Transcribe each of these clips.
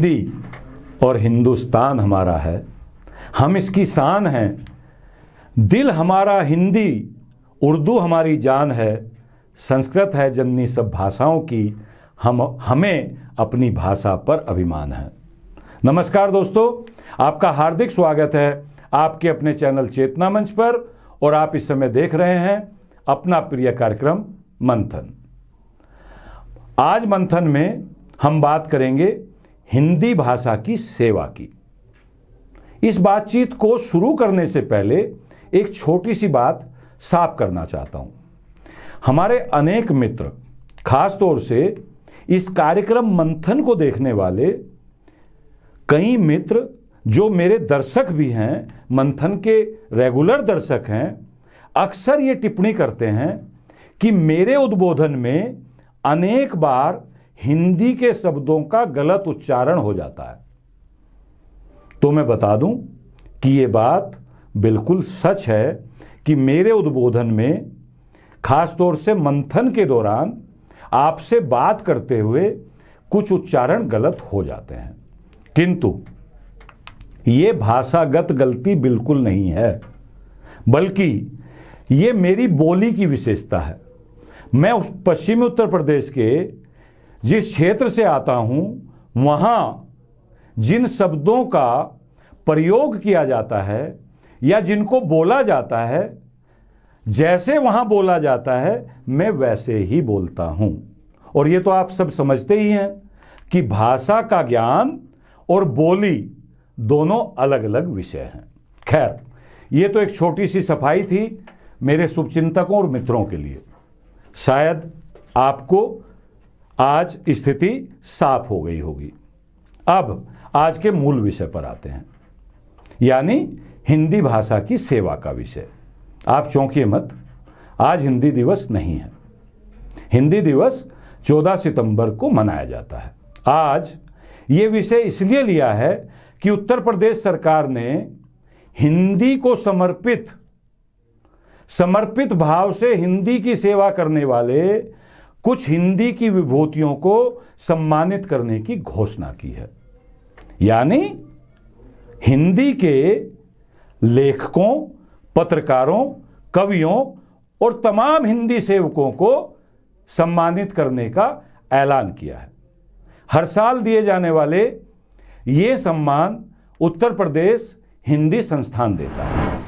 हिंदी और हिंदुस्तान हमारा है, हम इसकी शान हैं। दिल हमारा हिंदी, उर्दू हमारी जान है। संस्कृत है जननी सब भाषाओं की, हमें अपनी भाषा पर अभिमान है। नमस्कार दोस्तों, आपका हार्दिक स्वागत है आपके अपने चैनल चेतना मंच पर, और आप इस समय देख रहे हैं अपना प्रिय कार्यक्रम मंथन। आज मंथन में हम बात करेंगे हिंदी भाषा की सेवा की। इस बातचीत को शुरू करने से पहले एक छोटी सी बात साफ करना चाहता हूं। हमारे अनेक मित्र, खास तौर से इस कार्यक्रम मंथन को देखने वाले कई मित्र जो मेरे दर्शक भी हैं, मंथन के रेगुलर दर्शक हैं, अक्सर ये टिप्पणी करते हैं कि मेरे उद्बोधन में अनेक बार हिंदी के शब्दों का गलत उच्चारण हो जाता है। तो मैं बता दूं कि ये बात बिल्कुल सच है कि मेरे उद्बोधन में, खास तौर से मंथन के दौरान आपसे बात करते हुए कुछ उच्चारण गलत हो जाते हैं, किंतु ये भाषागत गलती बिल्कुल नहीं है, बल्कि ये मेरी बोली की विशेषता है। मैं उस पश्चिमी उत्तर प्रदेश के जिस क्षेत्र से आता हूं, वहां जिन शब्दों का प्रयोग किया जाता है या जिनको बोला जाता है, जैसे वहां बोला जाता है, मैं वैसे ही बोलता हूं। और ये तो आप सब समझते ही हैं कि भाषा का ज्ञान और बोली दोनों अलग अलग विषय हैं। खैर, ये तो एक छोटी सी सफाई थी मेरे शुभचिंतकों और मित्रों के लिए। शायद आपको आज स्थिति साफ हो गई होगी। अब आज के मूल विषय पर आते हैं, यानी हिंदी भाषा की सेवा का विषय। आप चौंकिए मत, आज हिंदी दिवस नहीं है। हिंदी दिवस 14 सितंबर को मनाया जाता है। आज ये विषय इसलिए लिया है कि उत्तर प्रदेश सरकार ने हिंदी को समर्पित भाव से हिंदी की सेवा करने वाले कुछ हिंदी की विभूतियों को सम्मानित करने की घोषणा की है। यानी हिंदी के लेखकों, पत्रकारों, कवियों और तमाम हिंदी सेवकों को सम्मानित करने का ऐलान किया है। हर साल दिए जाने वाले ये सम्मान उत्तर प्रदेश हिंदी संस्थान देता है।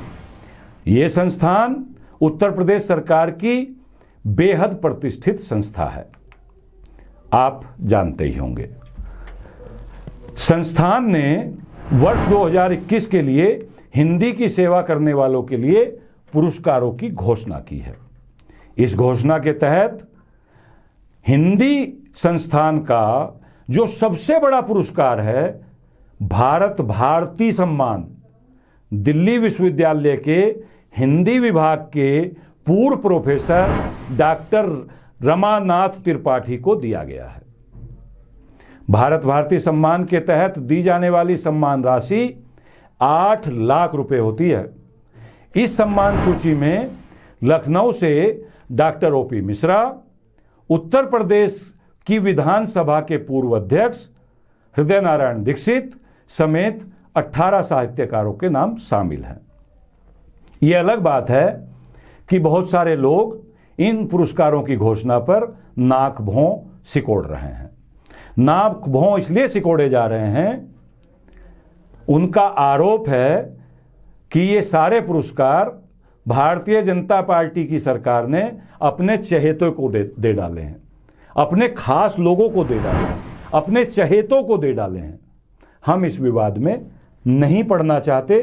ये संस्थान उत्तर प्रदेश सरकार की बेहद प्रतिष्ठित संस्था है, आप जानते ही होंगे। संस्थान ने वर्ष 2021 के लिए हिंदी की सेवा करने वालों के लिए पुरस्कारों की घोषणा की है। इस घोषणा के तहत हिंदी संस्थान का जो सबसे बड़ा पुरस्कार है, भारत भारती सम्मान, दिल्ली विश्वविद्यालय के हिंदी विभाग के पूर्व प्रोफेसर डॉक्टर रमानाथ त्रिपाठी को दिया गया है। भारत भारती सम्मान के तहत दी जाने वाली सम्मान राशि 8 लाख रुपए होती है। इस सम्मान सूची में लखनऊ से डॉक्टर ओपी मिश्रा, उत्तर प्रदेश की विधानसभा के पूर्व अध्यक्ष हृदय नारायण दीक्षित समेत 18 साहित्यकारों के नाम शामिल हैं। यह अलग बात है कि बहुत सारे लोग इन पुरस्कारों की घोषणा पर नाक भौं सिकोड़ रहे हैं। नाक भौं इसलिए सिकोड़े जा रहे हैं, उनका आरोप है कि ये सारे पुरस्कार भारतीय जनता पार्टी की सरकार ने अपने चहेतों को दे डाले हैं, अपने खास लोगों को दे डाले हैं, अपने चहेतों को दे डाले हैं। हम इस विवाद में नहीं पड़ना चाहते,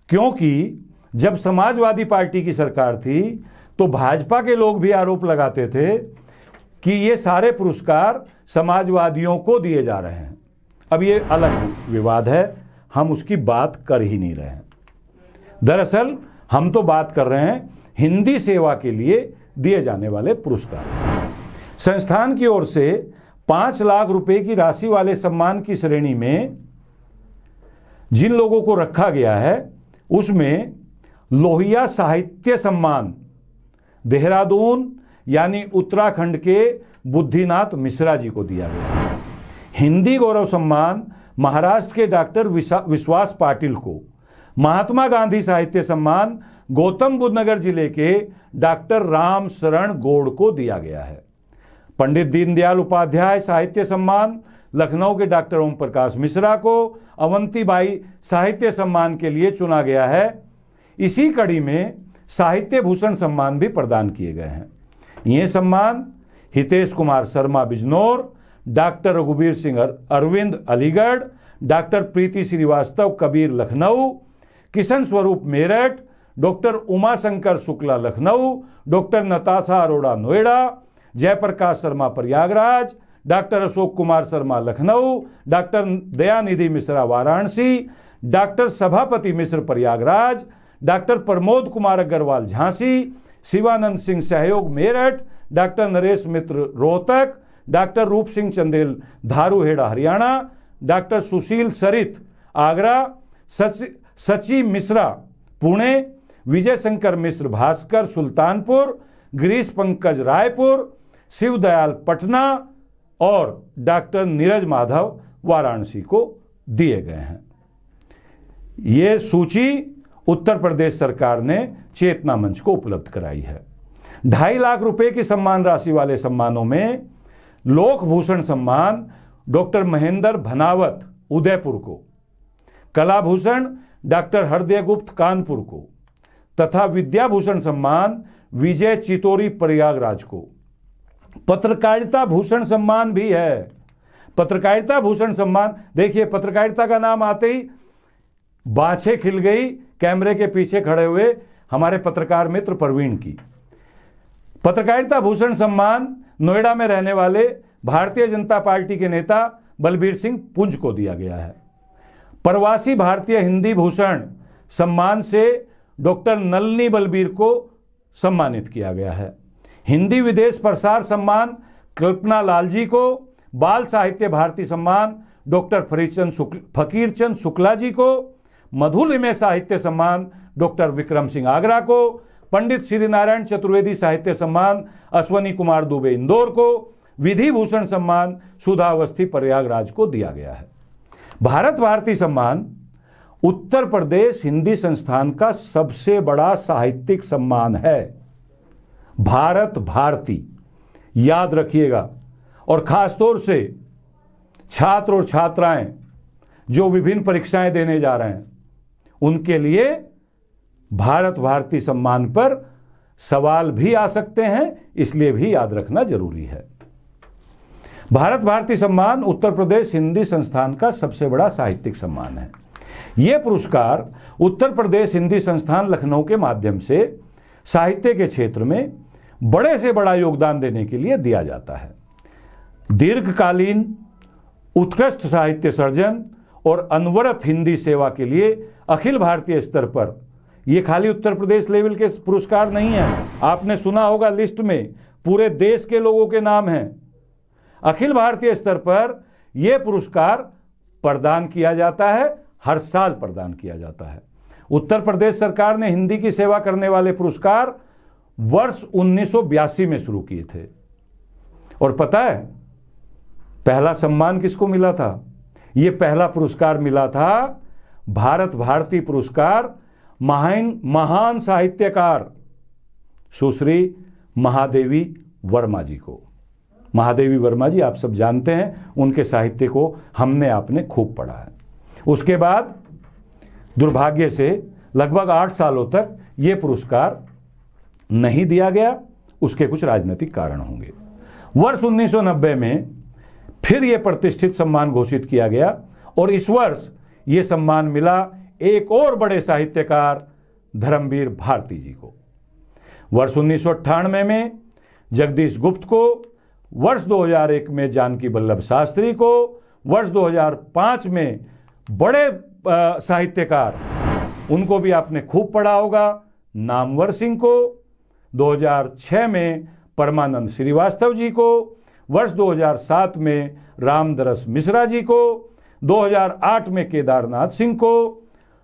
क्योंकि जब समाजवादी पार्टी की सरकार थी तो भाजपा के लोग भी आरोप लगाते थे कि ये सारे पुरस्कार समाजवादियों को दिए जा रहे हैं। अब ये अलग विवाद है, हम उसकी बात कर ही नहीं रहे हैं। दरअसल हम तो बात कर रहे हैं हिंदी सेवा के लिए दिए जाने वाले पुरस्कार। संस्थान की ओर से 5 लाख रुपए की राशि वाले सम्मान की श्रेणी में जिन लोगों को रखा गया है, उसमें लोहिया साहित्य सम्मान देहरादून यानी उत्तराखंड के बुद्धिनाथ मिश्रा जी को दिया गया है। हिंदी गौरव सम्मान महाराष्ट्र के डॉक्टर विश्वास पाटिल को, महात्मा गांधी साहित्य सम्मान गौतम बुद्ध नगर जिले के डॉक्टर राम शरण गौड़ को दिया गया है। पंडित दीनदयाल उपाध्याय साहित्य सम्मान लखनऊ के डॉक्टर ओम प्रकाश मिश्रा को अवंतीबाई साहित्य सम्मान के लिए चुना गया है। इसी कड़ी में साहित्य भूषण सम्मान भी प्रदान किए गए हैं। ये सम्मान हितेश कुमार शर्मा बिजनौर, डॉक्टर रघुवीर Singh Arvind Aligarh, doctor Preeti Srivastava Kabir Lucknow, Kishan Swaroop Meerut, doctor Umashankar Shukla Lucknow, doctor Natasha Arora Noida, Jaiprakash Sharma Prayagraj, doctor Ashok Kumar Sharma Lucknow, doctor Dayanidhi Mishra Varanasi, doctor Sabhapati Mishra Prayagraj, doctor Pramod Kumar Agarwal Jhansi, Shivanand Singh Sahyog Meerut, doctor Naresh Mitra Rohtak, doctor Roop Singh Chandel Dharuhera Haryana, doctor Sushil Sarit Agra, Sachi Mishra Pune, Vijay Shankar Mishra Bhaskar Sultanpur, Girish Pankaj Raipur, Shivdayal Patna और डॉक्टर नीरज माधव वाराणसी को दिए गए हैं। ये सूची उत्तर प्रदेश सरकार ने चेतना मंच को उपलब्ध कराई है। 2.5 लाख रुपए की सम्मान राशि वाले सम्मानों में लोक भूषण सम्मान डॉक्टर महेंद्र भनावत उदयपुर को, कला भूषण डॉक्टर हृदय गुप्त कानपुर को तथा विद्याभूषण सम्मान विजय चितोरी प्रयागराज को। पत्रकारिता भूषण सम्मान भी है। पत्रकारिता भूषण सम्मान, देखिए पत्रकारिता का नाम आते ही बाछें खिल गई कैमरे के पीछे खड़े हुए हमारे पत्रकार मित्र प्रवीण की। पत्रकारिता भूषण सम्मान नोएडा में रहने वाले भारतीय जनता पार्टी के नेता बलबीर सिंह पुंज को दिया गया है। प्रवासी भारतीय हिंदी भूषण सम्मान से डॉक्टर नलिनी बलबीर को सम्मानित किया गया है। हिंदी विदेश प्रसार सम्मान कल्पना लालजी को, बाल साहित्य भारती सम्मान डॉक्टर फकीरचंद शुक्ला जी को, मधुलिमे साहित्य सम्मान डॉक्टर विक्रम सिंह आगरा को, पंडित श्री नारायण चतुर्वेदी साहित्य सम्मान अश्वनी कुमार दुबे इंदौर को, विधि भूषण सम्मान सुधा अवस्थी प्रयागराज को दिया गया है। भारत भारती सम्मान उत्तर प्रदेश हिंदी संस्थान का सबसे बड़ा साहित्यिक सम्मान है। भारत भारती याद रखिएगा, और खासतौर से छात्र और छात्राएं जो विभिन्न परीक्षाएं देने जा रहे हैं उनके लिए भारत भारती सम्मान पर सवाल भी आ सकते हैं, इसलिए भी याद रखना जरूरी है। भारत भारती सम्मान उत्तर प्रदेश हिंदी संस्थान का सबसे बड़ा साहित्यिक सम्मान है। यह पुरस्कार उत्तर प्रदेश हिंदी संस्थान लखनऊ के माध्यम से साहित्य के क्षेत्र में बड़े से बड़ा योगदान देने के लिए दिया जाता है। दीर्घकालीन उत्कृष्ट साहित्य सर्जन और अनवरत हिंदी सेवा के लिए अखिल भारतीय स्तर पर, यह खाली उत्तर प्रदेश लेवल के पुरस्कार नहीं है, आपने सुना होगा लिस्ट में पूरे देश के लोगों के नाम हैं। अखिल भारतीय स्तर पर यह पुरस्कार प्रदान किया जाता है, हर साल प्रदान किया जाता है। उत्तर प्रदेश सरकार ने हिंदी की सेवा करने वाले पुरस्कार वर्ष 1982 में शुरू किए थे। और पता है पहला सम्मान किसको मिला था? यह पहला पुरस्कार मिला था भारत भारती पुरस्कार महान साहित्यकार सुश्री महादेवी वर्मा जी को। महादेवी वर्मा जी आप सब जानते हैं, उनके साहित्य को हमने आपने खूब पढ़ा है। उसके बाद दुर्भाग्य से लगभग 8 सालों तक यह पुरस्कार नहीं दिया गया, उसके कुछ राजनीतिक कारण होंगे। वर्ष 1990 में फिर यह प्रतिष्ठित सम्मान घोषित किया गया और इस वर्ष यह सम्मान मिला एक और बड़े साहित्यकार धर्मवीर भारती जी को। वर्ष 1998 में जगदीश गुप्त को, वर्ष 2001 में जानकी वल्लभ शास्त्री को, वर्ष 2005 में बड़े साहित्यकार, उनको भी आपने खूब पढ़ा होगा, नामवर सिंह को, 2006 में परमानंद श्रीवास्तव जी को, वर्ष 2007 में रामदरस मिश्रा जी को, 2008 में केदारनाथ सिंह को,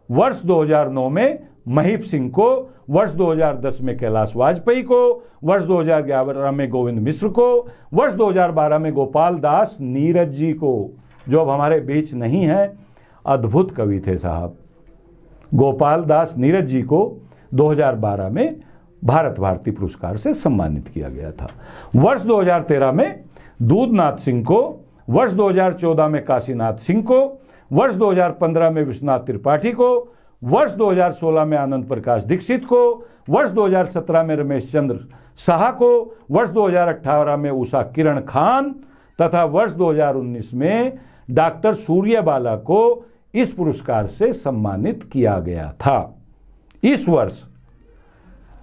वर्ष 2009 में महीप सिंह को, वर्ष 2010 में कैलाश वाजपेयी को, वर्ष 2011 में गोविंद मिश्र को, वर्ष 2012 में गोपाल दास नीरज जी को। जो अब हमारे बीच नहीं है, अद्भुत कवि थे साहब। गोपाल दास नीरज जी को 2012 में भारत भारती पुरस्कार से सम्मानित किया गया था। वर्ष 2013 में दूधनाथ सिंह को, वर्ष 2014 में काशीनाथ सिंह को, वर्ष 2015 में विश्वनाथ त्रिपाठी को, वर्ष 2016 में आनंद प्रकाश दीक्षित को, वर्ष 2017 में रमेश चंद्र शाह को, वर्ष 2018 में उषा किरण खान तथा वर्ष 2019 में डॉक्टर सूर्यबाला को इस पुरस्कार से सम्मानित किया गया था। इस वर्ष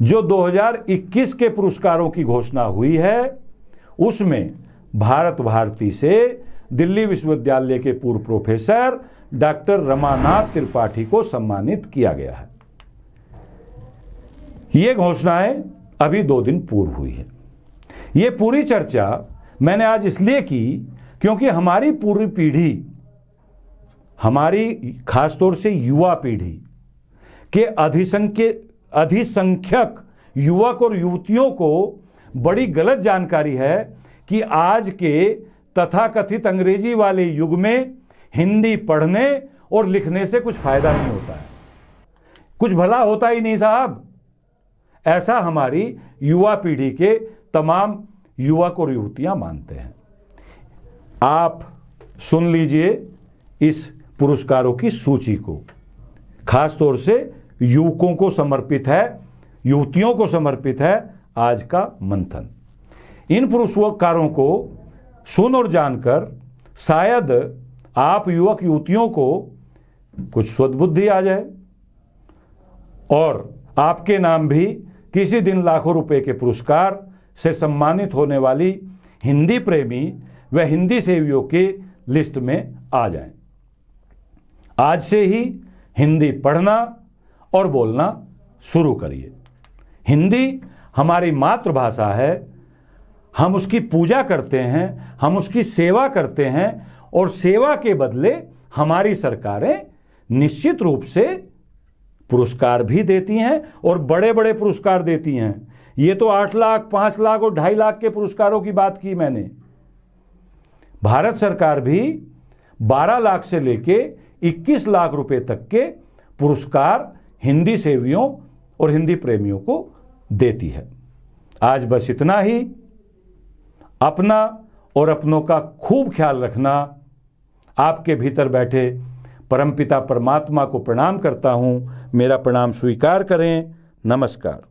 जो 2021 के पुरस्कारों की घोषणा हुई है, उसमें भारत भारती से दिल्ली विश्वविद्यालय के पूर्व प्रोफेसर डॉक्टर रमानाथ त्रिपाठी को सम्मानित किया गया है। ये घोषणाएं अभी 2 दिन पूर्व हुई है। ये पूरी चर्चा मैंने आज इसलिए की क्योंकि हमारी पूरी पीढ़ी, हमारी खासतौर से युवा पीढ़ी के अधिसंख्यक युवक और युवतियों को बड़ी गलत जानकारी है कि आज के तथाकथित अंग्रेजी वाले युग में हिंदी पढ़ने और लिखने से कुछ फायदा नहीं होता है, कुछ भला होता ही नहीं साहब। ऐसा हमारी युवा पीढ़ी के तमाम युवक और युवतियां मानते हैं। आप सुन लीजिए इस पुरस्कारों की सूची को, खास तौर से युवकों को समर्पित है, युवतियों को समर्पित है आज का मंथन। इन पुरस्कारों को सुन और जानकर शायद आप युवक युवतियों को कुछ सद्बुद्धि आ जाए और आपके नाम भी किसी दिन लाखों रुपए के पुरस्कार से सम्मानित होने वाली हिंदी प्रेमी व हिंदी सेवियों की लिस्ट में आ जाएं। आज से ही हिंदी पढ़ना और बोलना शुरू करिए। हिंदी हमारी मातृभाषा है, हम उसकी पूजा करते हैं, हम उसकी सेवा करते हैं और सेवा के बदले हमारी सरकारें निश्चित रूप से पुरस्कार भी देती हैं और बड़े बड़े पुरस्कार देती हैं। ये तो 8 लाख, 5 लाख और 2.5 लाख के पुरस्कारों की बात की मैंने। भारत सरकार भी 12 लाख से लेके 21 लाख रुपए तक के पुरस्कार हिंदी सेवियों और हिंदी प्रेमियों को देती है। आज बस इतना ही। अपना और अपनों का खूब ख्याल रखना। आपके भीतर बैठे परमपिता परमात्मा को प्रणाम करता हूं। मेरा प्रणाम स्वीकार करें। नमस्कार।